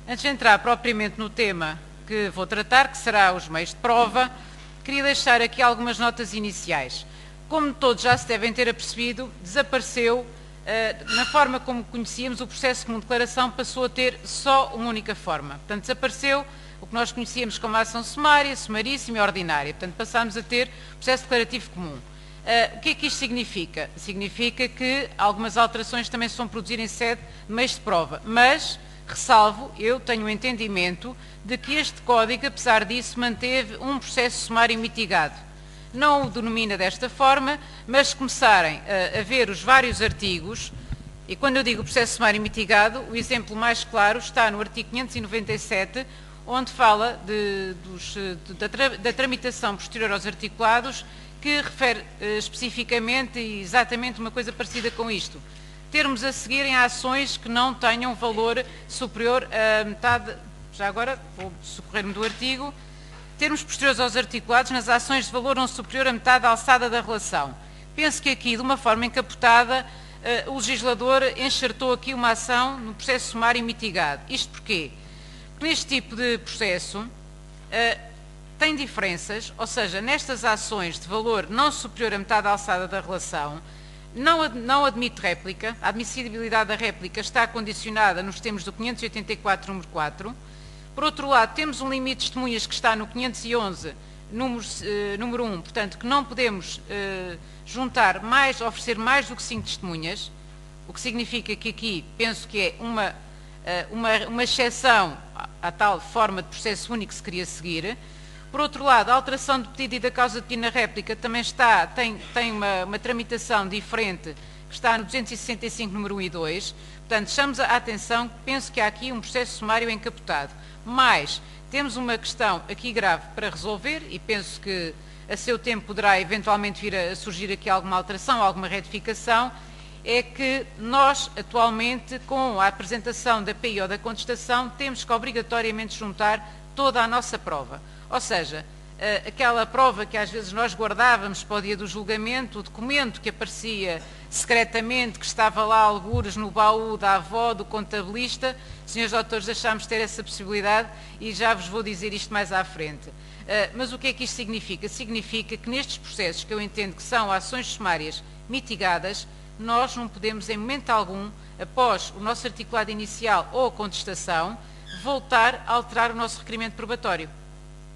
Antes de entrar propriamente no tema que vou tratar, que será os meios de prova, queria deixar aqui algumas notas iniciais. Como todos já se devem ter apercebido, desapareceu, na forma como conhecíamos, o processo comum de declaração passou a ter só uma única forma. Portanto, desapareceu o que nós conhecíamos como a ação sumária, sumaríssima e ordinária. Portanto, passámos a ter processo declarativo comum. O que é que isto significa? Significa que algumas alterações também se vão produzir em sede de meios de prova, mas, ressalvo, eu tenho o entendimento de que este Código, apesar disso, manteve um processo sumário mitigado. Não o denomina desta forma, mas se começarem a ver os vários artigos, e quando eu digo processo sumário mitigado, o exemplo mais claro está no artigo 597, onde fala da tramitação posterior aos articulados, que refere especificamente e exatamente uma coisa parecida com isto. Termos a seguirem ações que não tenham valor superior a metade, já agora vou socorrer-me do artigo, termos posteriores aos articulados nas ações de valor não superior a metade da alçada da relação. Penso que aqui, de uma forma encapotada, o legislador enxertou aqui uma ação no processo sumário mitigado. Isto porquê? Porque neste tipo de processo tem diferenças, ou seja, nestas ações de valor não superior a metade da alçada da relação, não admite réplica, a admissibilidade da réplica está condicionada nos termos do 584, número 4. Por outro lado, temos um limite de testemunhas que está no 511, número 1, portanto, que não podemos juntar mais, oferecer mais do que 5 testemunhas, o que significa que aqui penso que é uma exceção à tal forma de processo único que se queria seguir. Por outro lado, a alteração de pedido e da causa de pedido na réplica também tem uma tramitação diferente, que está no 265, número 1 e 2. Portanto, chamamos a atenção, penso que há aqui um processo sumário encapotado. Mas temos uma questão aqui grave para resolver e penso que a seu tempo poderá eventualmente vir a surgir aqui alguma alteração, alguma retificação, é que nós, atualmente, com a apresentação da PI ou da contestação, temos que obrigatoriamente juntar toda a nossa prova. Ou seja, aquela prova que às vezes nós guardávamos para o dia do julgamento, o documento que aparecia secretamente, que estava lá algures no baú da avó, do contabilista, senhores doutores, deixámos de ter essa possibilidade e já vos vou dizer isto mais à frente. Mas o que é que isto significa? Significa que nestes processos, que eu entendo que são ações sumárias mitigadas, nós não podemos em momento algum, após o nosso articulado inicial ou a contestação, voltar a alterar o nosso requerimento probatório.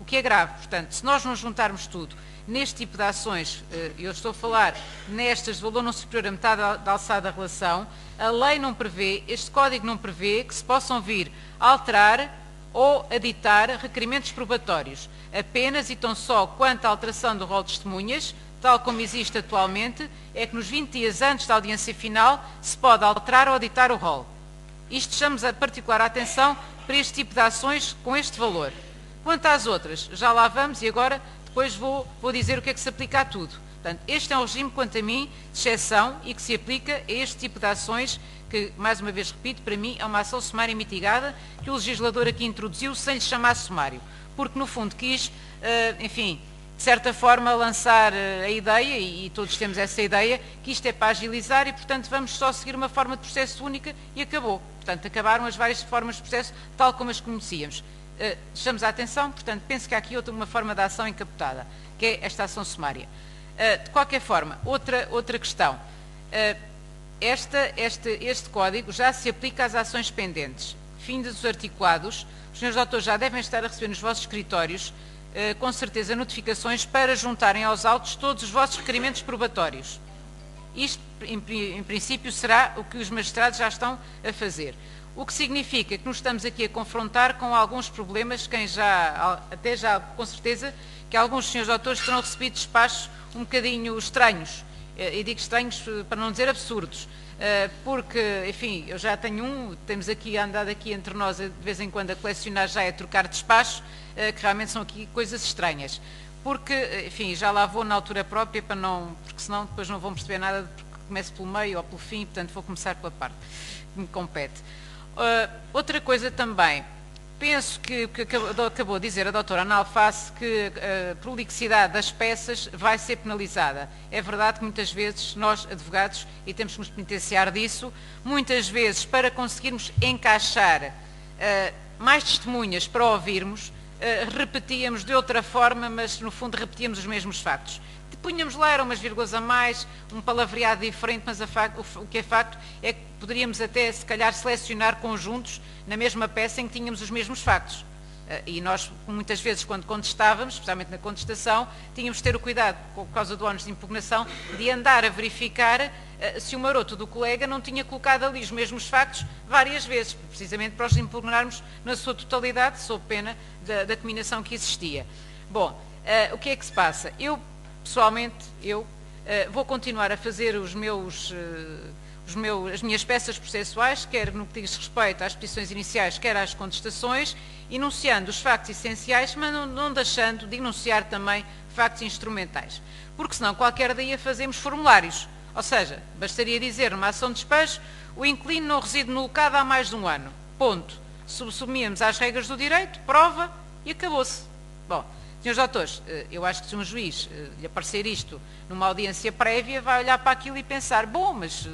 O que é grave, portanto, se nós não juntarmos tudo neste tipo de ações, eu estou a falar nestas de valor não superior a metade da alçada da relação, a lei não prevê, este Código não prevê que se possam vir a alterar ou aditar requerimentos probatórios, apenas e tão só quanto à alteração do rol de testemunhas, tal como existe atualmente, é que nos 20 dias antes da audiência final se pode alterar ou aditar o rol. Isto chamamos a particular atenção para este tipo de ações com este valor. Quanto às outras, já lá vamos e agora depois vou dizer o que é que se aplica a tudo. Portanto, este é um regime, quanto a mim, de exceção e que se aplica a este tipo de ações que, mais uma vez repito, para mim é uma ação sumária mitigada que o legislador aqui introduziu sem lhe chamar sumário, porque no fundo quis, enfim, de certa forma lançar a ideia, e todos temos essa ideia, que isto é para agilizar e, portanto, vamos só seguir uma forma de processo única e acabou. Portanto, acabaram as várias formas de processo tal como as conhecíamos. Chamamos a atenção, portanto, penso que há aqui uma forma de ação encapotada, que é esta ação sumária. De qualquer forma, outra questão. Este Código já se aplica às ações pendentes. Findos os articulados, os senhores doutores já devem estar a receber nos vossos escritórios, com certeza, notificações para juntarem aos autos todos os vossos requerimentos probatórios. Isto, em princípio, será o que os magistrados já estão a fazer. O que significa que nos estamos aqui a confrontar com alguns problemas, até já, com certeza, que alguns senhores doutores terão recebido despachos um bocadinho estranhos, e digo estranhos para não dizer absurdos, porque, enfim, eu já tenho temos aqui andado aqui entre nós de vez em quando a colecionar já a trocar despachos, que realmente são aqui coisas estranhas, porque, enfim, já lá vou na altura própria, porque senão depois não vão perceber nada, porque começo pelo meio ou pelo fim, portanto vou começar pela parte que me compete. Outra coisa também, penso que acabou de dizer a doutora Ana Alface que a prolixidade das peças vai ser penalizada. É verdade que muitas vezes nós, advogados, e temos que nos penitenciar disso, muitas vezes para conseguirmos encaixar mais testemunhas para ouvirmos, repetíamos de outra forma, mas no fundo repetíamos os mesmos factos. Punhamos lá, eram umas vírgulas a mais, um palavreado diferente, mas o que é facto é que poderíamos até, se calhar, selecionar conjuntos na mesma peça em que tínhamos os mesmos factos. E nós, muitas vezes, quando contestávamos, especialmente na contestação, tínhamos de ter o cuidado, por causa do ónus de impugnação, de andar a verificar se o maroto do colega não tinha colocado ali os mesmos factos várias vezes, precisamente para os impugnarmos na sua totalidade, sob pena da cominação que existia. Bom, o que é que se passa? Pessoalmente, vou continuar a fazer as minhas peças processuais, quer no que diz respeito às petições iniciais, quer às contestações, enunciando os factos essenciais, mas não deixando de enunciar também factos instrumentais. Porque senão qualquer dia fazemos formulários. Ou seja, bastaria dizer numa ação de despejo, o inquilino não reside no locado há mais de um ano. Ponto. Subsumíamos às regras do direito, prova e acabou-se. Bom, senhores doutores, eu acho que se um juiz lhe aparecer isto numa audiência prévia, vai olhar para aquilo e pensar, bom, mas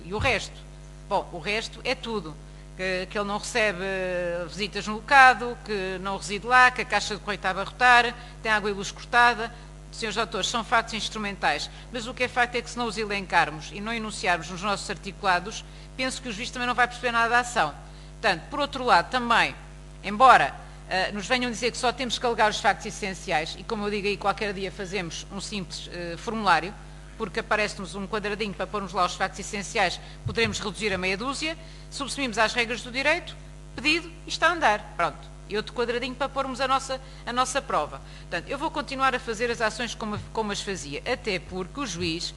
e o resto? Bom, o resto é tudo. Que ele não recebe visitas no locado, que não reside lá, que a caixa de correio está a abarrotar, tem água e luz cortada. Senhores doutores, são factos instrumentais, mas o que é facto é que se não os elencarmos e não enunciarmos nos nossos articulados, penso que o juiz também não vai perceber nada da ação. Portanto, por outro lado, também, embora nos venham dizer que só temos que alegar os factos essenciais, e como eu digo aí, qualquer dia fazemos um simples formulário, porque aparece-nos um quadradinho para pormos lá os factos essenciais, poderemos reduzir a meia dúzia, subsumimos às regras do direito, pedido e está a andar. Pronto. E outro quadradinho para pormos a nossa prova. Portanto, eu vou continuar a fazer as ações como as fazia, até porque o juiz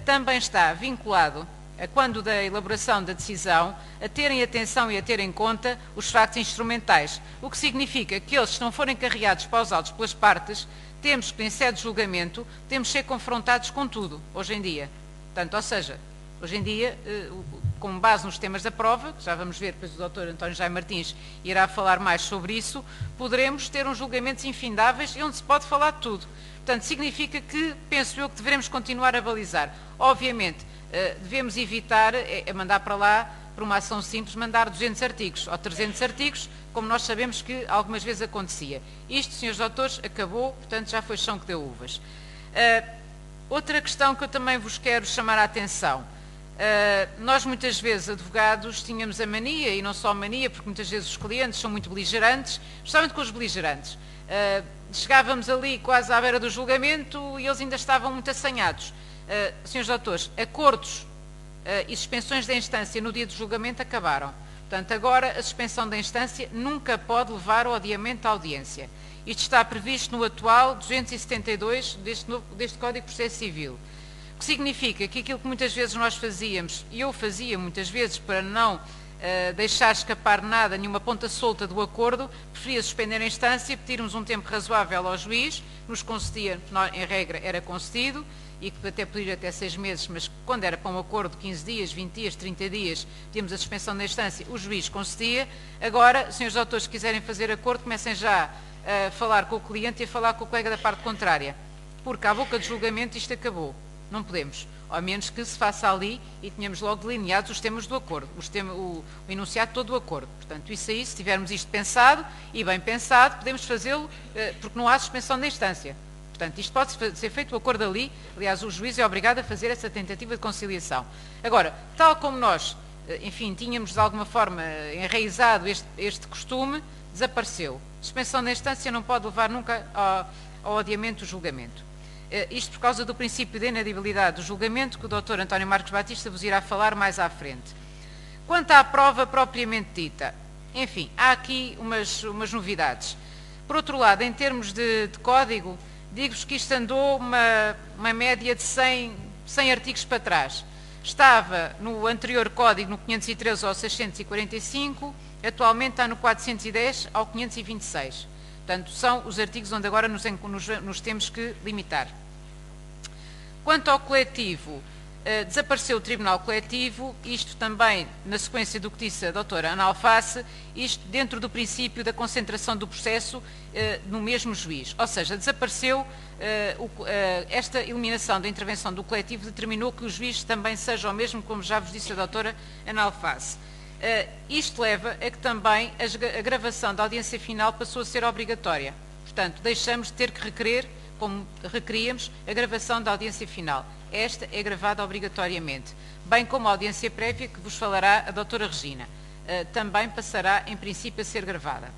também está vinculado, quando da elaboração da decisão, a terem atenção e a ter em conta os factos instrumentais, o que significa que eles, se não forem carregados para os autos pelas partes, temos que, em sede de julgamento, temos que ser confrontados com tudo, hoje em dia. Portanto, ou seja, hoje em dia, com base nos temas da prova, que já vamos ver, depois o Dr. António Jaime Martins irá falar mais sobre isso, poderemos ter uns julgamentos infindáveis e onde se pode falar de tudo. Portanto, significa que, penso eu, que devemos continuar a balizar. Obviamente, devemos evitar, mandar para lá, por uma ação simples, mandar 200 artigos ou 300 artigos, como nós sabemos que algumas vezes acontecia. Isto, senhores doutores, acabou, portanto já foi chão que deu uvas. Outra questão que eu também vos quero chamar a atenção. Nós muitas vezes, advogados, tínhamos a mania, e não só a mania, porque muitas vezes os clientes são muito beligerantes, especialmente com os beligerantes. Chegávamos ali quase à beira do julgamento e eles ainda estavam muito assanhados. Senhores doutores, acordos e suspensões da instância no dia do julgamento acabaram. Portanto, agora a suspensão da instância nunca pode levar ao adiamento da audiência. Isto está previsto no atual 272 deste Código de Processo Civil. O que significa que aquilo que muitas vezes nós fazíamos, e eu fazia muitas vezes para não deixar escapar nada, nenhuma ponta solta do acordo, preferia suspender a instância, pedirmos um tempo razoável ao juiz, nos concedia, em regra era concedido, e que até podia ir até 6 meses, mas quando era para um acordo de 15 dias, 20 dias, 30 dias, tínhamos a suspensão da instância, o juiz concedia. Agora, senhores doutores, se quiserem fazer acordo, comecem já a falar com o cliente e a falar com o colega da parte contrária, porque à boca de julgamento isto acabou. Não podemos, ao menos que se faça ali e tenhamos logo delineados os temas do acordo, o enunciado todo do acordo. Portanto, isso aí, se tivermos isto pensado e bem pensado, podemos fazê-lo, porque não há suspensão da instância. Portanto, isto pode ser feito o acordo ali, aliás, o juiz é obrigado a fazer essa tentativa de conciliação. Agora, tal como nós, enfim, tínhamos de alguma forma enraizado este costume, desapareceu. Suspensão da instância não pode levar nunca ao adiamento do julgamento. Isto por causa do princípio de inadibilidade do julgamento, que o Dr. António Marcos Batista vos irá falar mais à frente. Quanto à prova propriamente dita, enfim, há aqui umas novidades. Por outro lado, em termos de código, digo-vos que isto andou uma média de 100 artigos para trás. Estava no anterior código, no 513 ao 645, atualmente está no 410 ao 526. Portanto, são os artigos onde agora nos temos que limitar. Quanto ao coletivo, desapareceu o Tribunal Coletivo, isto também na sequência do que disse a doutora Ana Alface, isto dentro do princípio da concentração do processo no mesmo juiz. Ou seja, desapareceu, esta eliminação da intervenção do coletivo determinou que o juiz também seja o mesmo, como já vos disse a doutora Ana Alface. Isto leva a que também a gravação da audiência final passou a ser obrigatória. Portanto, deixamos de ter que requerer, como requeríamos, a gravação da audiência final. Esta é gravada obrigatoriamente, bem como a audiência prévia que vos falará a doutora Regina. Também passará, em princípio, a ser gravada.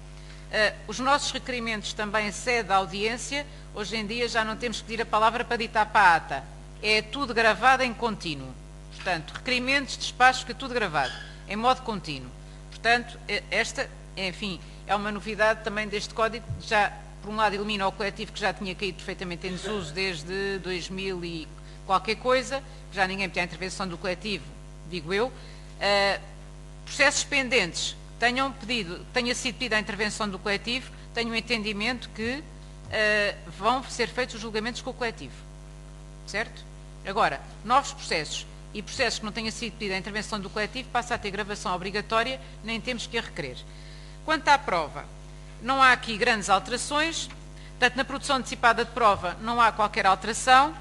Os nossos requerimentos também em sede da audiência, hoje em dia já não temos que pedir a palavra para ditar para a ata. É tudo gravado em contínuo. Portanto, requerimentos, despachos, que é tudo gravado, em modo contínuo. Portanto, esta, enfim, é uma novidade também deste Código, já, por um lado, elimina o coletivo que já tinha caído perfeitamente em desuso desde 2000 e qualquer coisa, já ninguém pede a intervenção do coletivo, digo eu. Processos pendentes, tenha sido pedida a intervenção do coletivo, tenho o entendimento que vão ser feitos os julgamentos com o coletivo. Certo? Agora, novos processos e processos que não tenha sido pedida a intervenção do coletivo passa a ter gravação obrigatória, nem temos que a requerer. Quanto à prova, não há aqui grandes alterações, portanto, na produção antecipada de prova não há qualquer alteração,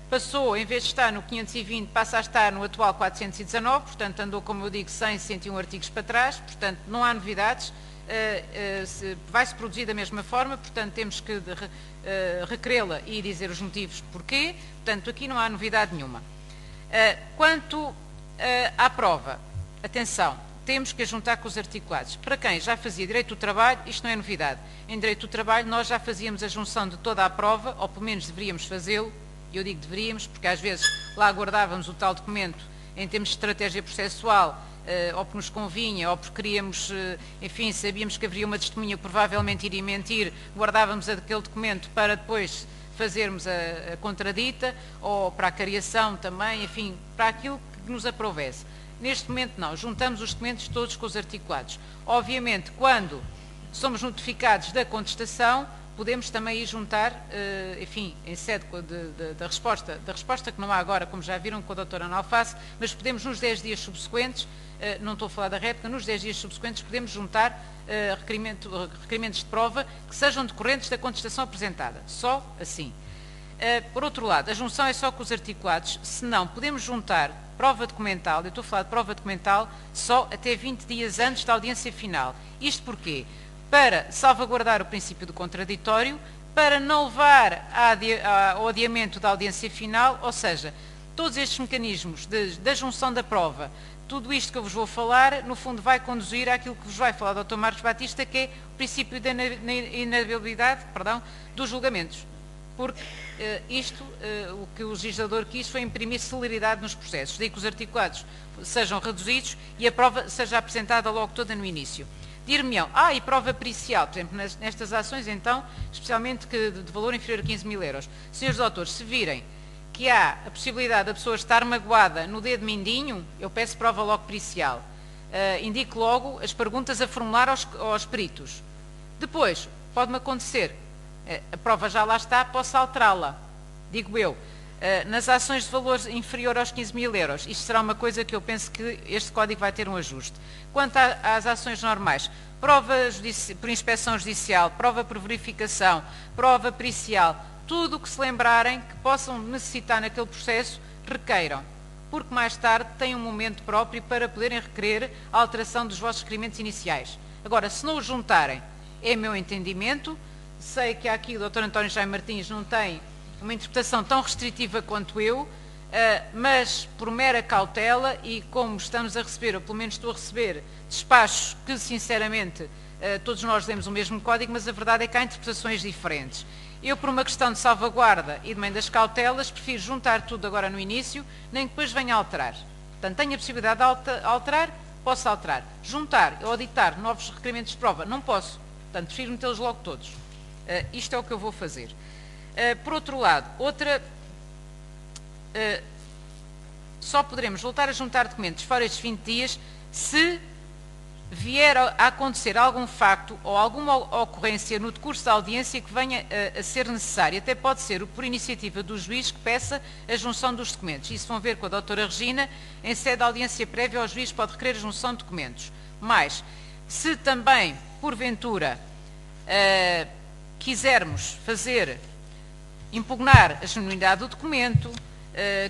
passou, em vez de estar no 520, passa a estar no atual 419, portanto, andou, como eu digo, 100, 101 artigos para trás, portanto, não há novidades, vai-se produzir da mesma forma, portanto, temos que requerê-la e dizer os motivos porquê, portanto, aqui não há novidade nenhuma. Quanto à prova, atenção, temos que a juntar com os articulados. Para quem já fazia direito do trabalho, isto não é novidade. Em direito do trabalho, nós já fazíamos a junção de toda a prova, ou pelo menos deveríamos fazê-lo. Eu digo deveríamos, porque às vezes lá guardávamos o tal documento em termos de estratégia processual, ou porque nos convinha, ou porque queríamos, enfim, sabíamos que haveria uma testemunha que provavelmente iria mentir, guardávamos aquele documento para depois fazermos a contradita, ou para a cariação também, enfim, para aquilo que nos aprovesse. Neste momento não, juntamos os documentos todos com os articulados. Obviamente, quando somos notificados da contestação, podemos também ir juntar, enfim, em sede da resposta que não há agora, como já viram com a doutora Ana Alface, mas podemos nos 10 dias subsequentes, não estou a falar da réplica, nos 10 dias subsequentes podemos juntar requerimentos de prova que sejam decorrentes da contestação apresentada. Só assim. Por outro lado, a junção é só com os articulados, se não, podemos juntar prova documental, eu estou a falar de prova documental, só até 20 dias antes da audiência final. Isto porquê? Para salvaguardar o princípio do contraditório, para não levar ao adiamento da audiência final, ou seja, todos estes mecanismos da junção da prova, tudo isto que eu vos vou falar, no fundo vai conduzir àquilo que vos vai falar o Dr. Marcos Batista, que é o princípio da inabilidade, dos julgamentos. Porque o que o legislador quis foi imprimir celeridade nos processos, daí que os articulados sejam reduzidos e a prova seja apresentada logo toda no início. Dir-me-ão, e prova pericial, por exemplo, nestas ações, então, especialmente de valor inferior a 15 mil euros. Senhores doutores, se virem que há a possibilidade da pessoa estar magoada no dedo mindinho, eu peço prova logo pericial. Indico logo as perguntas a formular aos peritos. Depois, pode-me acontecer, a prova já lá está, posso alterá-la, digo eu. Nas ações de valor inferior aos 15 mil euros, isto será uma coisa que eu penso que este Código vai ter um ajuste. Quanto às ações normais, prova por inspeção judicial, prova por verificação, prova pericial, tudo o que se lembrarem que possam necessitar naquele processo, requeiram, porque mais tarde têm um momento próprio para poderem requerer a alteração dos vossos requerimentos iniciais. Agora, se não os juntarem, é meu entendimento, sei que aqui o Dr. António Jaime Martins não tem uma interpretação tão restritiva quanto eu, mas por mera cautela e como estamos a receber, ou pelo menos estou a receber, despachos que, sinceramente, todos nós lemos o mesmo código, mas a verdade é que há interpretações diferentes. Eu, por uma questão de salvaguarda e também das cautelas, prefiro juntar tudo agora no início, nem que depois venha a alterar. Portanto, tenho a possibilidade de alterar, posso alterar. Juntar ou editar novos requerimentos de prova, não posso. Portanto, prefiro metê-los logo todos. Isto é o que eu vou fazer. Por outro lado, só poderemos voltar a juntar documentos fora estes 20 dias se vier a acontecer algum facto ou alguma ocorrência no decurso da audiência que venha a ser necessária. Até pode ser por iniciativa do juiz que peça a junção dos documentos. Isso vão ver com a doutora Regina, em sede de audiência prévia, o juiz pode requerer a junção de documentos. Mas, se também, porventura, quisermos impugnar a genuinidade do documento,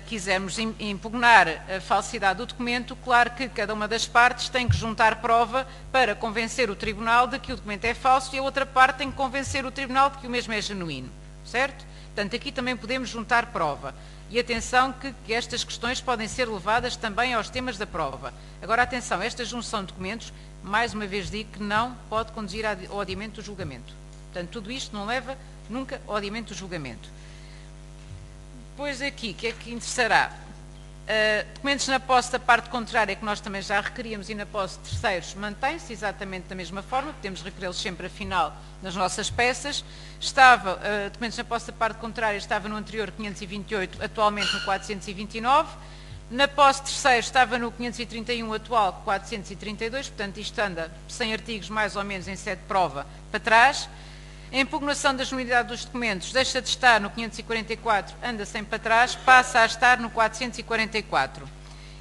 quisermos impugnar a falsidade do documento, claro que cada uma das partes tem que juntar prova para convencer o tribunal de que o documento é falso e a outra parte tem que convencer o tribunal de que o mesmo é genuíno, certo? Portanto, aqui também podemos juntar prova. E atenção que estas questões podem ser levadas também aos temas da prova. Agora, atenção, esta junção de documentos, mais uma vez digo que não pode conduzir ao adiamento do julgamento. Portanto, tudo isto não leva nunca ao adiamento do julgamento. Depois aqui, o que é que interessará? Documentos na posse da parte contrária, que nós também já requeríamos, e na posse de terceiros, mantém-se exatamente da mesma forma, podemos requerê-los sempre afinal nas nossas peças. Documentos na posse da parte contrária estava no anterior 528, atualmente no 429. Na posse de terceiros estava no 531, atual 432, portanto isto anda 100 artigos mais ou menos em sede de prova para trás. A impugnação da genuinidade dos documentos deixa de estar no 544, anda sempre para trás, passa a estar no 444.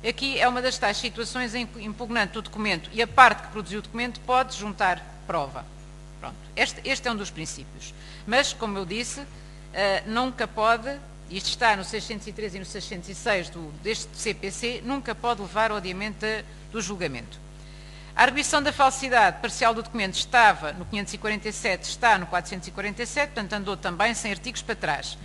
Aqui é uma das tais situações em que o impugnante do documento e a parte que produziu o documento pode juntar prova. Pronto. Este é um dos princípios. Mas, como eu disse, nunca pode, isto está no 603 e no 606 deste CPC, nunca pode levar ao adiamento do julgamento. A arguição da falsidade parcial do documento estava no 547, está no 447, portanto andou também 100 artigos para trás.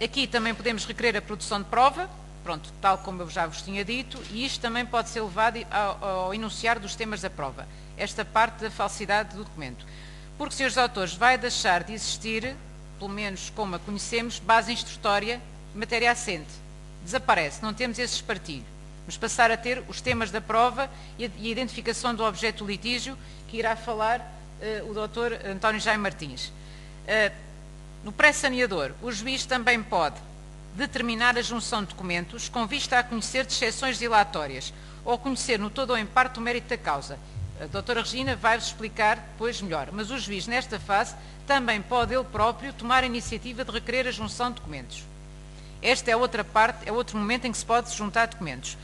Aqui também podemos requerer a produção de prova, pronto, tal como eu já vos tinha dito, e isto também pode ser levado ao enunciar dos temas da prova, esta parte da falsidade do documento. Porque, senhores autores, vai deixar de existir, pelo menos como a conhecemos, base instrutória de matéria assente. Desaparece, não temos esse espartilho. Vamos passar a ter os temas da prova e a identificação do objeto do litígio, que irá falar o Dr. António Jaime Martins. No pré-saneador, o juiz também pode determinar a junção de documentos com vista a conhecer de exceções dilatórias ou conhecer no todo ou em parte o mérito da causa. A doutora Regina vai-vos explicar depois melhor, mas o juiz, nesta fase, também pode ele próprio tomar a iniciativa de requerer a junção de documentos. Esta é outra parte, é outro momento em que se pode juntar documentos.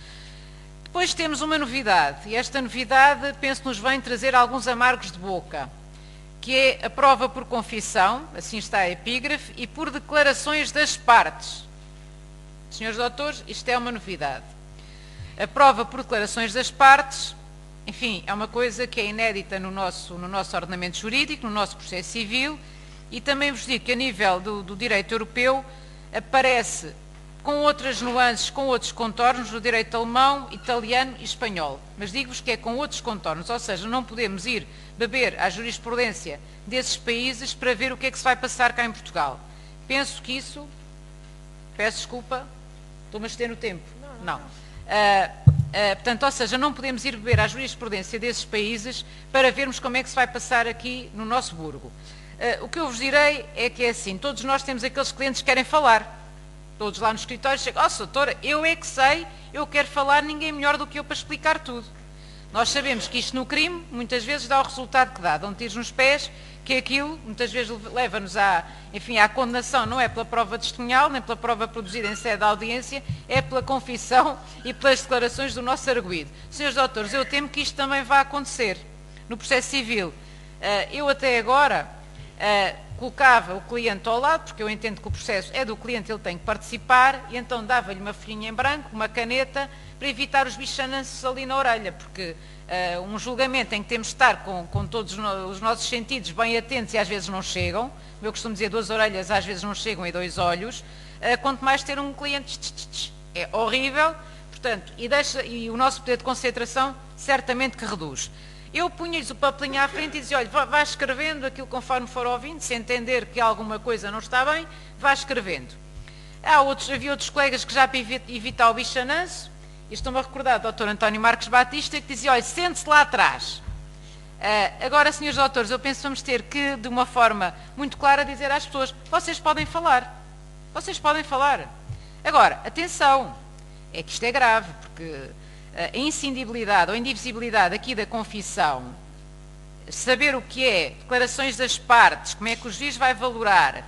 Depois temos uma novidade, e esta novidade, penso, nos vem trazer alguns amargos de boca, que é a prova por confissão, assim está a epígrafe, e por declarações das partes. Senhores doutores, isto é uma novidade. A prova por declarações das partes, enfim, é uma coisa que é inédita no nosso ordenamento jurídico, no nosso processo civil, e também vos digo que a nível do direito europeu aparece com outras nuances, com outros contornos no direito alemão, italiano e espanhol. Mas digo-vos que é com outros contornos, ou seja, não podemos ir beber à jurisprudência desses países para ver o que é que se vai passar cá em Portugal. Penso que isso... Peço desculpa, estou-me a exceder no tempo. Não. Portanto, ou seja, não podemos ir beber à jurisprudência desses países para vermos como é que se vai passar aqui no nosso burgo. O que eu vos direi é que é assim, todos nós temos aqueles clientes que querem falar. Todos lá no escritório chegam, doutora, eu é que sei, eu quero falar, ninguém melhor do que eu para explicar tudo. Nós sabemos que isto no crime, muitas vezes dá o resultado que dão tiros nos pés, que aquilo, muitas vezes leva-nos à condenação, não é pela prova testemunhal, nem pela prova produzida em sede de audiência, é pela confissão e pelas declarações do nosso arguido. Senhores doutores, eu temo que isto também vá acontecer. No processo civil, eu até agora... colocava o cliente ao lado, porque eu entendo que o processo é do cliente, ele tem que participar, e então dava-lhe uma folhinha em branco, uma caneta, para evitar os bichananços ali na orelha, porque um julgamento em que temos de estar com todos os nossos sentidos bem atentos e às vezes não chegam, eu costumo dizer 2 orelhas às vezes não chegam e 2 olhos, quanto mais ter um cliente, é horrível, portanto, e o nosso poder de concentração certamente que reduz. Eu punha-lhes o papelinho à frente e dizia, olha, vá escrevendo aquilo conforme for ouvindo, se entender que alguma coisa não está bem, vá escrevendo. Havia outros colegas que já para evitar o bichananço, e estou-me a recordar do Dr. António Marques Batista, que dizia, olha, sente-se lá atrás. Agora, senhores doutores, eu penso que vamos ter que, de uma forma muito clara, dizer às pessoas, vocês podem falar. Vocês podem falar. Agora, atenção, é que isto é grave, porque... a inscindibilidade ou indivisibilidade aqui da confissão, saber o que é, declarações das partes, como é que o juiz vai valorar,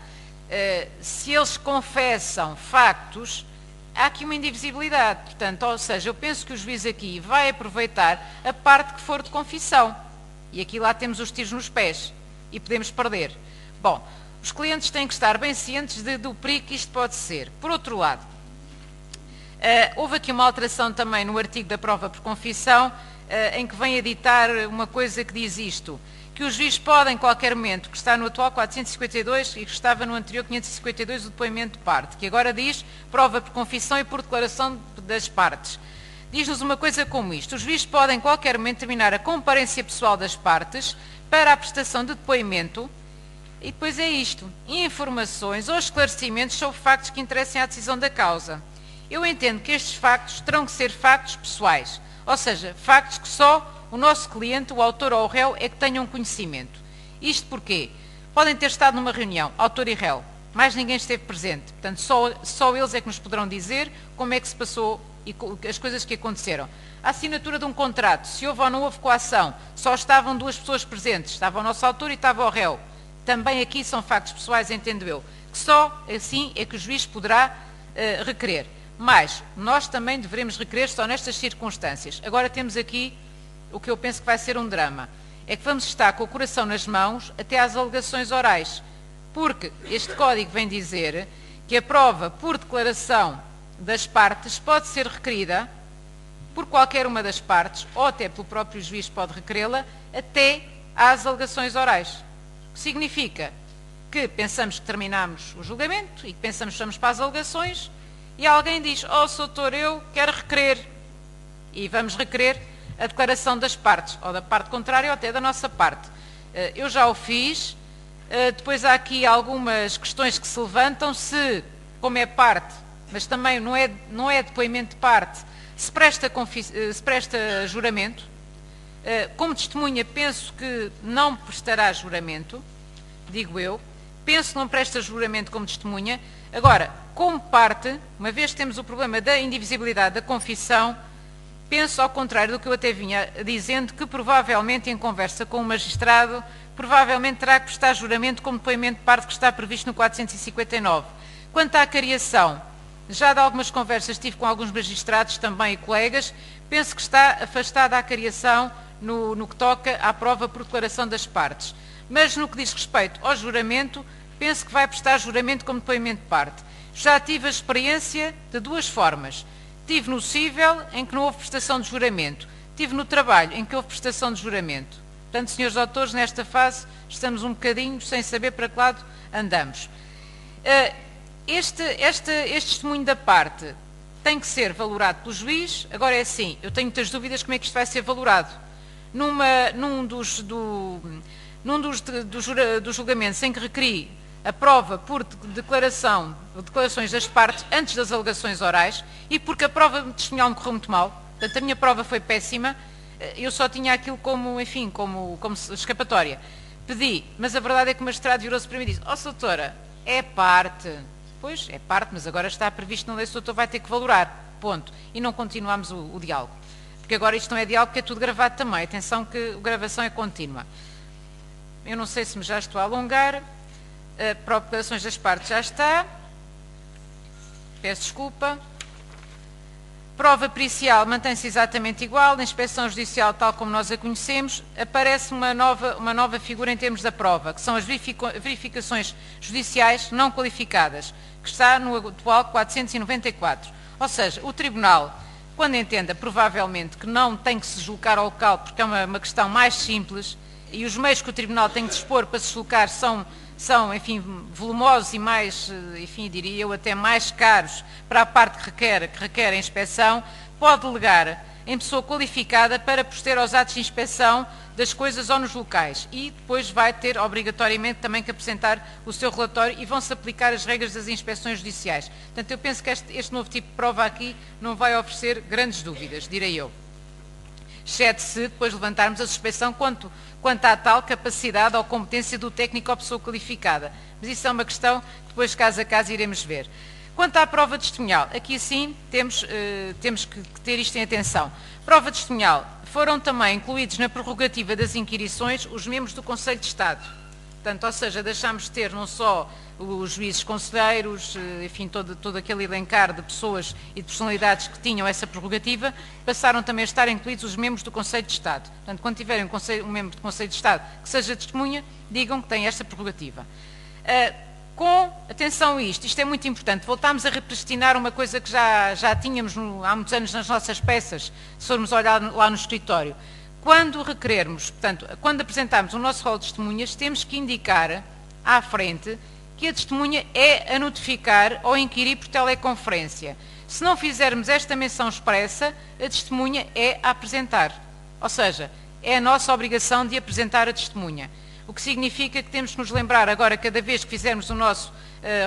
se eles confessam factos, há aqui uma indivisibilidade. Portanto, ou seja, eu penso que o juiz aqui vai aproveitar a parte que for de confissão. E aqui lá temos os tiros nos pés e podemos perder. Bom, os clientes têm que estar bem cientes do perigo que isto pode ser. Por outro lado, Houve aqui uma alteração também no artigo da prova por confissão, em que vem editar uma coisa que diz isto, que os juízes podem, em qualquer momento, que está no atual 452 e que estava no anterior 552, o depoimento de parte, que agora diz prova por confissão e por declaração das partes. Diz-nos uma coisa como isto: os juízes podem, em qualquer momento, determinar a comparência pessoal das partes para a prestação de depoimento, e depois é isto, informações ou esclarecimentos sobre factos que interessem à decisão da causa. Eu entendo que estes factos terão que ser factos pessoais, ou seja, factos que só o nosso cliente, o autor ou o réu, é que tenham conhecimento. Isto porquê? Podem ter estado numa reunião, autor e réu, mais ninguém esteve presente, portanto só eles é que nos poderão dizer como é que se passou e as coisas que aconteceram. A assinatura de um contrato, se houve ou não houve coação, só estavam duas pessoas presentes, estava o nosso autor e estava o réu. Também aqui são factos pessoais, entendo eu, que só assim é que o juiz poderá requerer. Mas nós também devemos requerer só nestas circunstâncias. Agora temos aqui o que eu penso que vai ser um drama. É que vamos estar com o coração nas mãos até às alegações orais. Porque este código vem dizer que a prova por declaração das partes pode ser requerida por qualquer uma das partes, ou até pelo próprio juiz pode requerê-la, até às alegações orais. O que significa que pensamos que terminamos o julgamento e que pensamos que vamos para as alegações e alguém diz: "Oh, Sr. Doutor, eu quero requerer", e vamos requerer a declaração das partes, ou da parte contrária ou até da nossa parte. Eu já o fiz. Depois há aqui algumas questões que se levantam, se, como é parte, mas também não é depoimento de parte, se presta juramento. Como testemunha, penso que não prestará juramento, digo eu. Penso que não presta juramento como testemunha. Agora, como parte, uma vez que temos o problema da indivisibilidade da confissão, penso, ao contrário do que eu até vinha dizendo, que provavelmente, em conversa com o magistrado, provavelmente terá que prestar juramento como depoimento de parte que está previsto no 459. Quanto à cariação, já de algumas conversas tive com alguns magistrados também e colegas, penso que está afastada a cariação no que toca à prova por declaração das partes. Mas no que diz respeito ao juramento, penso que vai prestar juramento como depoimento de parte. Já tive a experiência de duas formas. Tive no cível, em que não houve prestação de juramento. Tive no trabalho, em que houve prestação de juramento. Portanto, senhores doutores, nesta fase estamos um bocadinho sem saber para que lado andamos. Este testemunho da parte tem que ser valorado pelo juiz. Agora é assim, eu tenho muitas dúvidas como é que isto vai ser valorado. Num dos julgamentos em que requeri a prova por declarações das partes antes das alegações orais, e porque a prova testemunhal me correu muito mal, portanto a minha prova foi péssima, eu só tinha aquilo como escapatória. Pedi, mas a verdade é que o magistrado virou-se para mim e disse: "Oh, doutora, é parte." Pois, é parte, mas agora está previsto na lei, o doutor vai ter que valorar, ponto. E não continuamos o diálogo. Porque agora isto não é diálogo, porque é tudo gravado também. Atenção que a gravação é contínua. Eu não sei se me já estou a alongar. Para declarações das partes já está. Peço desculpa. Prova pericial mantém-se exatamente igual. Na inspeção judicial, tal como nós a conhecemos, aparece uma nova figura em termos da prova, que são as verificações judiciais não qualificadas, que está no atual 494. Ou seja, o Tribunal, quando entenda provavelmente que não tem que se deslocar ao local, porque é uma questão mais simples, e os meios que o Tribunal tem que dispor para se deslocar são, enfim, volumosos e mais, enfim, diria eu, até mais caros para a parte que requer a inspeção, pode delegar em pessoa qualificada para proceder aos atos de inspeção das coisas ou nos locais, e depois vai ter obrigatoriamente também que apresentar o seu relatório e vão-se aplicar as regras das inspeções judiciais. Portanto, eu penso que este novo tipo de prova aqui não vai oferecer grandes dúvidas, direi eu. Exceto se depois levantarmos a suspeição quanto à tal capacidade ou competência do técnico ou pessoa qualificada. Mas isso é uma questão que depois, caso a caso, iremos ver. Quanto à prova testemunhal, aqui sim temos que ter isto em atenção. Prova testemunhal, foram também incluídos na prerrogativa das inquirições os membros do Conselho de Estado. Portanto, ou seja, deixámos de ter não só os juízes conselheiros, enfim, todo aquele elencar de pessoas e de personalidades que tinham essa prerrogativa, passaram também a estar incluídos os membros do Conselho de Estado. Portanto, quando tiverem um membro do Conselho de Estado que seja testemunha, digam que tem esta prerrogativa. com, atenção a isto é muito importante, voltámos a repristinar uma coisa que já tínhamos há muitos anos nas nossas peças, se formos olhar lá no escritório. Quando requerermos, portanto, quando apresentarmos o nosso rol de testemunhas, temos que indicar à frente que a testemunha é a notificar ou inquirir por teleconferência. Se não fizermos esta menção expressa, a testemunha é a apresentar. Ou seja, é a nossa obrigação de apresentar a testemunha. O que significa que temos que nos lembrar agora, cada vez que fizermos o nosso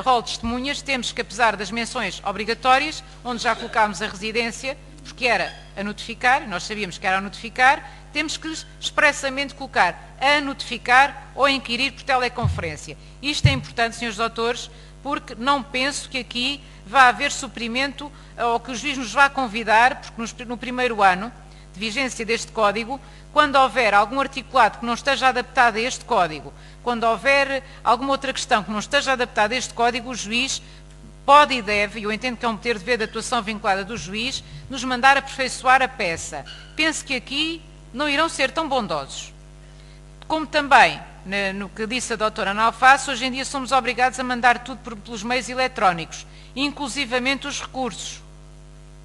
rol de testemunhas, temos que, apesar das menções obrigatórias, onde já colocámos a residência, porque era a notificar, nós sabíamos que era a notificar, temos que expressamente colocar a notificar ou a inquirir por teleconferência. Isto é importante, senhores doutores, porque não penso que aqui vá haver suprimento ou que o juiz nos vá convidar, porque no primeiro ano de vigência deste Código, quando houver algum articulado que não esteja adaptado a este Código, quando houver alguma outra questão que não esteja adaptada a este Código, o juiz pode e deve, e eu entendo que é um dever de atuação vinculada do juiz, nos mandar aperfeiçoar a peça. Penso que aqui não irão ser tão bondosos. Como também, no que disse a doutora Ana Alface, hoje em dia somos obrigados a mandar tudo pelos meios eletrónicos, inclusivamente os recursos,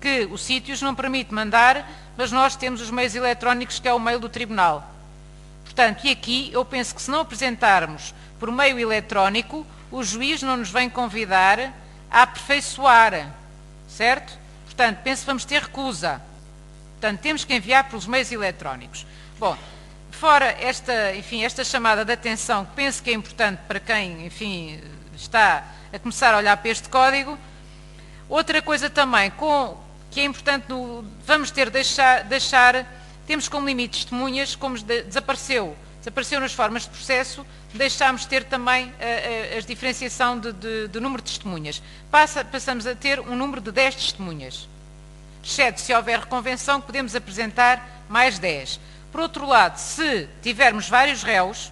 que o sítios não permite mandar, mas nós temos os meios eletrónicos, que é o mail do Tribunal. Portanto, e aqui eu penso que se não apresentarmos por meio eletrónico, o juiz não nos vem convidar a aperfeiçoar, certo? Portanto, penso que vamos ter recusa. Portanto, temos que enviar pelos meios eletrónicos. Bom, fora esta chamada de atenção, que penso que é importante para quem, enfim, está a começar a olhar para este Código, outra coisa também, que é importante, vamos ter de deixar, temos como limite testemunhas, como desapareceu nas formas de processo, deixámos de ter também a diferenciação de número de testemunhas. Passamos a ter um número de 10 testemunhas. Exceto se houver reconvenção, que podemos apresentar mais 10. Por outro lado, se tivermos vários réus,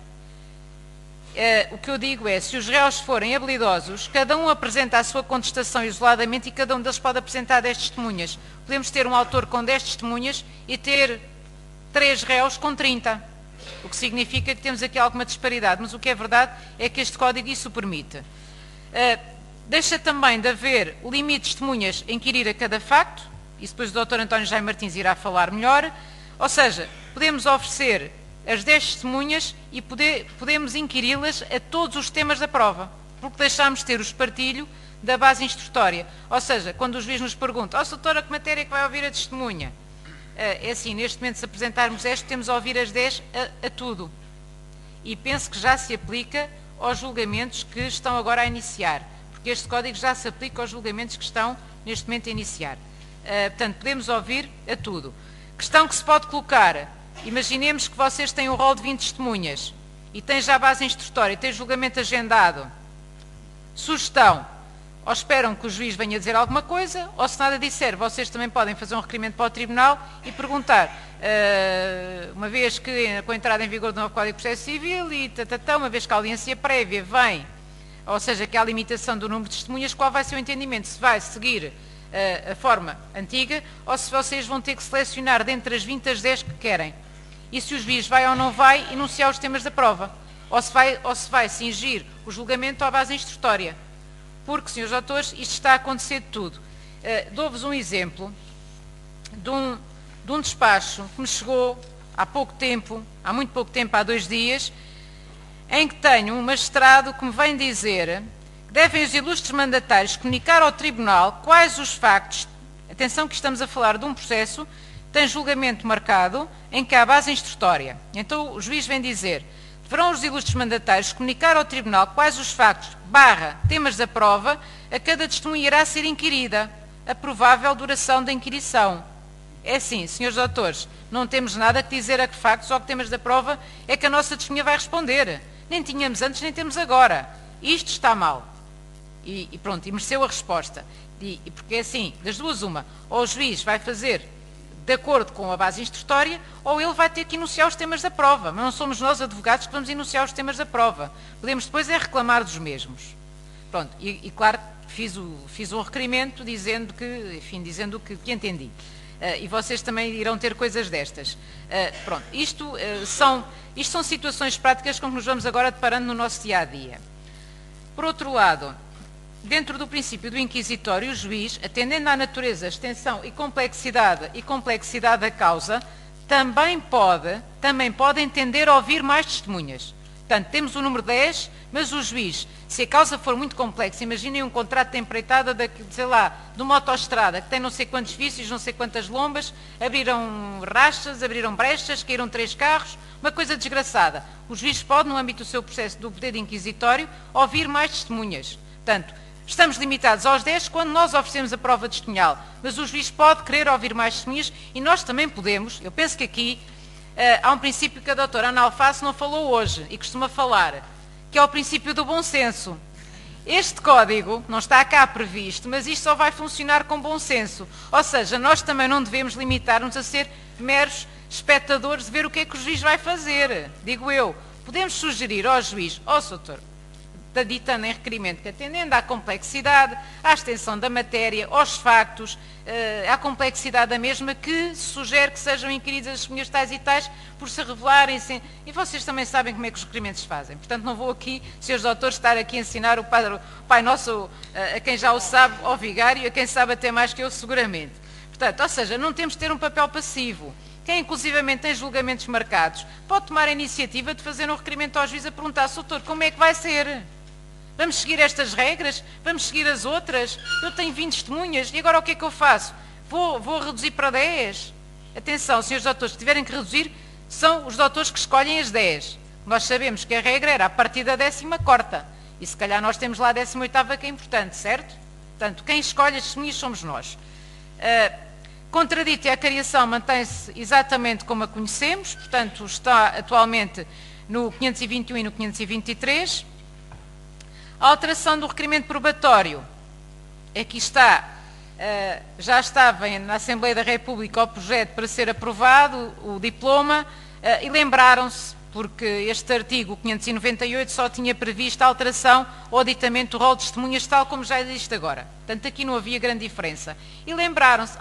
o que eu digo é, se os réus forem habilidosos, cada um apresenta a sua contestação isoladamente e cada um deles pode apresentar 10 testemunhas. Podemos ter um autor com 10 testemunhas e ter 3 réus com 30. O que significa que temos aqui alguma disparidade, mas o que é verdade é que este Código isso permite. Deixa também de haver limite de testemunhas a inquirir a cada facto, isso depois o Dr. António Jaime Martins irá falar melhor, ou seja, podemos oferecer as 10 testemunhas e podemos inquiri-las a todos os temas da prova, porque deixámos de ter o espartilho da base instrutória. Ou seja, quando o juiz nos pergunta, doutora, que matéria é que vai ouvir a testemunha? É assim, neste momento, se apresentarmos esta, temos a ouvir as 10 a tudo. E penso que já se aplica aos julgamentos que estão agora a iniciar, porque este Código já se aplica aos julgamentos que estão neste momento a iniciar. Portanto, podemos ouvir a tudo. Questão que se pode colocar, imaginemos que vocês têm um rol de 20 testemunhas e têm já a base instrutória, têm julgamento agendado. Sugestão, ou esperam que o juiz venha dizer alguma coisa, ou se nada disser, vocês também podem fazer um requerimento para o Tribunal e perguntar, uma vez que com a entrada em vigor do novo Código de Processo Civil e uma vez que a audiência prévia vem, ou seja, que há a limitação do número de testemunhas, qual vai ser o entendimento? Se vai seguir a forma antiga ou se vocês vão ter que selecionar dentre as 20 as 10 que querem. E se o juiz vai ou não vai enunciar os temas da prova, ou se vai cingir o julgamento à base instrutória. Porque, senhores doutores, isto está a acontecer de tudo. Dou-vos um exemplo de um despacho que me chegou há muito pouco tempo, há 2 dias, em que tenho um magistrado que me vem dizer que devem os ilustres mandatários comunicar ao Tribunal quais os factos, atenção que estamos a falar de um processo, tem julgamento marcado em que há base instrutória. Então o juiz vem dizer, deverão os ilustres mandatários comunicar ao Tribunal quais os factos, temas da prova, a cada testemunha irá ser inquirida, a provável duração da inquirição. É assim, senhores doutores, não temos nada que dizer a que factos ou que temas da prova é que a nossa testemunha vai responder. Nem tínhamos antes, nem temos agora. Isto está mal. E pronto, e mereceu a resposta. E porque é assim, das duas uma, ou o juiz vai fazer de acordo com a base instrutória, ou ele vai ter que enunciar os temas da prova. Mas não somos nós, advogados, que vamos enunciar os temas da prova. Podemos depois é reclamar dos mesmos. Pronto, e claro, fiz um requerimento dizendo que entendi. E vocês também irão ter coisas destas. Pronto, isto são situações práticas com que nos vamos agora deparando no nosso dia-a-dia. Por outro lado, dentro do princípio do inquisitório, o juiz, atendendo à natureza, extensão e complexidade da causa, também pode entender ouvir mais testemunhas. Portanto, temos o número 10, mas o juiz, se a causa for muito complexa, imaginem um contrato de empreitada de uma autoestrada, que tem não sei quantos vícios, não sei quantas lombas, abriram rachas, abriram brechas, caíram 3 carros, uma coisa desgraçada. O juiz pode, no âmbito do seu processo do poder de inquisitório, ouvir mais testemunhas. Portanto, estamos limitados aos 10 quando nós oferecemos a prova testemunhal, mas o juiz pode querer ouvir mais testemunhas e nós também podemos. Eu penso que aqui há um princípio que a doutora Ana Alface não falou hoje e costuma falar, que é o princípio do bom senso. Este código não está cá previsto, mas isto só vai funcionar com bom senso. Ou seja, nós também não devemos limitar-nos a ser meros espectadores de ver o que é que o juiz vai fazer. Digo eu, podemos sugerir ao juiz, doutor, ditando em requerimento que, atendendo à complexidade, à extensão da matéria, aos factos, à complexidade da mesma, que sugere que sejam inquiridas as testemunhas tais e tais por se revelarem. E vocês também sabem como é que os requerimentos se fazem. Portanto, não vou aqui, senhores doutores, estar aqui a ensinar o Pai Nosso a quem já o sabe, ao vigário, a quem sabe até mais que eu, seguramente. Portanto, ou seja, não temos de ter um papel passivo. Quem, inclusivamente, tem julgamentos marcados, pode tomar a iniciativa de fazer um requerimento ao juiz a perguntar, doutor, como é que vai ser? Vamos seguir estas regras? Vamos seguir as outras? Eu tenho 20 testemunhas e agora o que é que eu faço? Vou reduzir para 10? Atenção, senhores doutores, que tiverem que reduzir, são os doutores que escolhem as 10. Nós sabemos que a regra era a partir da 10ª corta. E se calhar nós temos lá a 18ª que é importante, certo? Portanto, quem escolhe as testemunhas somos nós. Contradita a cariação mantém-se exatamente como a conhecemos, portanto está atualmente no 521 e no 523. A alteração do requerimento probatório, aqui está, já estava na Assembleia da República o projeto para ser aprovado, o diploma, e lembraram-se, porque este artigo 598 só tinha previsto a alteração ou aditamento do rol de testemunhas, tal como já existe agora. Portanto, aqui não havia grande diferença. E lembraram-se,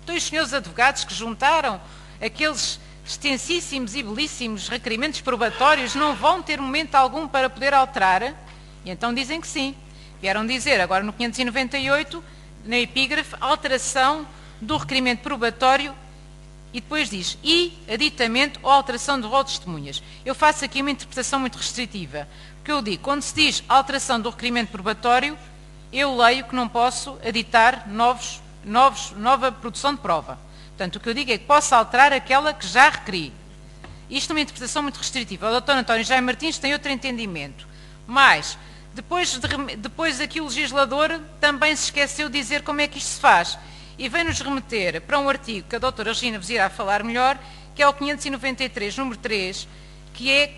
então os senhores advogados que juntaram aqueles extensíssimos e belíssimos requerimentos probatórios não vão ter momento algum para poder alterar? E então dizem que sim. Vieram dizer, agora no 598, na epígrafe, alteração do requerimento probatório, e depois diz, e aditamento ou alteração do rol de testemunhas. Eu faço aqui uma interpretação muito restritiva, porque eu digo, quando se diz alteração do requerimento probatório, eu leio que não posso aditar nova produção de prova. Portanto, o que eu digo é que posso alterar aquela que já requeri. Isto é uma interpretação muito restritiva. O Dr. António Jaime Martins tem outro entendimento. Mas, depois aqui o legislador também se esqueceu de dizer como é que isto se faz. E vem-nos remeter para um artigo que a doutora Regina vos irá falar melhor, que é o 593, número 3, que é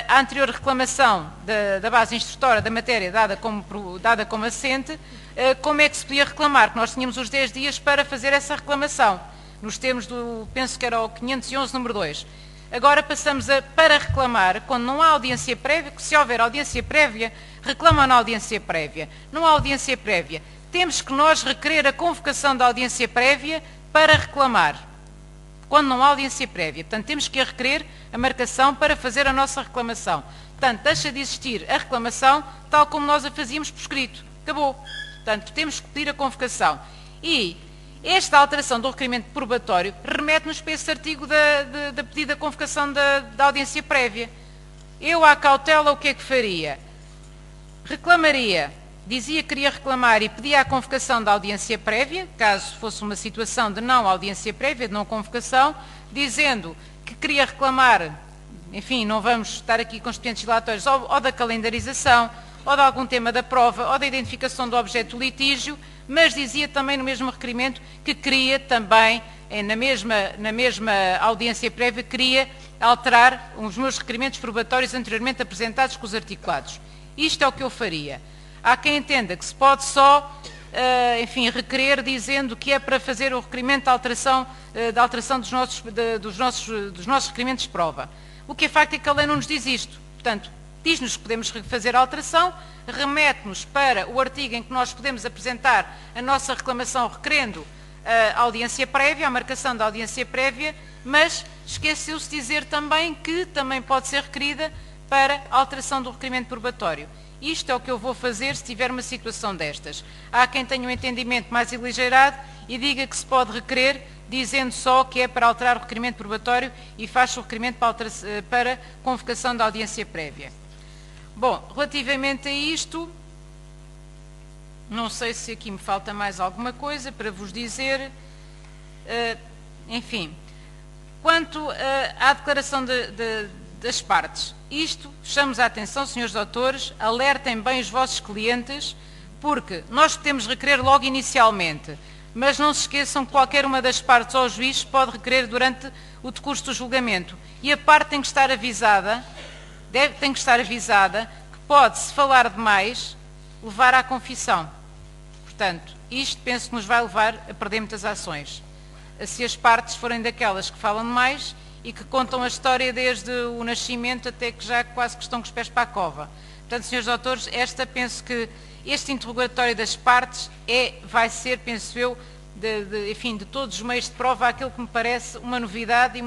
a anterior reclamação da base instrutora da matéria dada como assente, como é que se podia reclamar, que nós tínhamos os 10 dias para fazer essa reclamação, nos termos penso que era o 511, número 2. Agora passamos para reclamar, quando não há audiência prévia, se houver audiência prévia, reclamam na audiência prévia. Não há audiência prévia. Temos que nós requerer a convocação da audiência prévia para reclamar, quando não há audiência prévia. Portanto, temos que requerer a marcação para fazer a nossa reclamação. Portanto, deixa de existir a reclamação tal como nós a fazíamos por escrito. Acabou. Portanto, temos que pedir a convocação. E esta alteração do requerimento probatório remete-nos para esse artigo da pedida de convocação da audiência prévia. Eu, à cautela, o que é que faria? Reclamaria, dizia que queria reclamar e pedia a convocação da audiência prévia, caso fosse uma situação de não audiência prévia, de não convocação, dizendo que queria reclamar, enfim, não vamos estar aqui com expedientes dilatórios, ou da calendarização, ou de algum tema da prova, ou da identificação do objeto do litígio, mas dizia também no mesmo requerimento que queria também, na mesma audiência prévia, queria alterar os meus requerimentos probatórios anteriormente apresentados com os articulados. Isto é o que eu faria. Há quem entenda que se pode só, enfim, requerer dizendo que é para fazer o requerimento de alteração, dos nossos requerimentos de prova. O que é facto é que a lei não nos diz isto. Portanto, diz-nos que podemos fazer a alteração, remete-nos para o artigo em que nós podemos apresentar a nossa reclamação requerendo a audiência prévia, a marcação da audiência prévia, mas esqueceu-se de dizer também que também pode ser requerida para alteração do requerimento probatório. Isto é o que eu vou fazer se tiver uma situação destas. Há quem tenha um entendimento mais aligeirado e diga que se pode requerer, dizendo só que é para alterar o requerimento probatório e faz o requerimento para convocação da audiência prévia. Bom, relativamente a isto, não sei se aqui me falta mais alguma coisa para vos dizer. Enfim, quanto à declaração das partes, isto, chamamos a atenção, senhores doutores, alertem bem os vossos clientes, porque nós podemos requerer logo inicialmente, mas não se esqueçam que qualquer uma das partes ou juiz pode requerer durante o decurso do julgamento. E a parte tem que estar avisada, que pode, se falar demais, levar à confissão. Portanto, isto penso que nos vai levar a perder muitas ações. Se as partes forem daquelas que falam demais e que contam a história desde o nascimento até que já quase que estão com os pés para a cova. Portanto, senhores doutores, penso que este interrogatório das partes vai ser, penso eu, enfim, de todos os meios de prova, aquilo que me parece uma novidade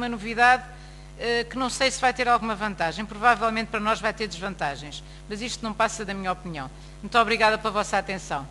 que não sei se vai ter alguma vantagem. Provavelmente para nós vai ter desvantagens, mas isto não passa da minha opinião. Muito obrigada pela vossa atenção.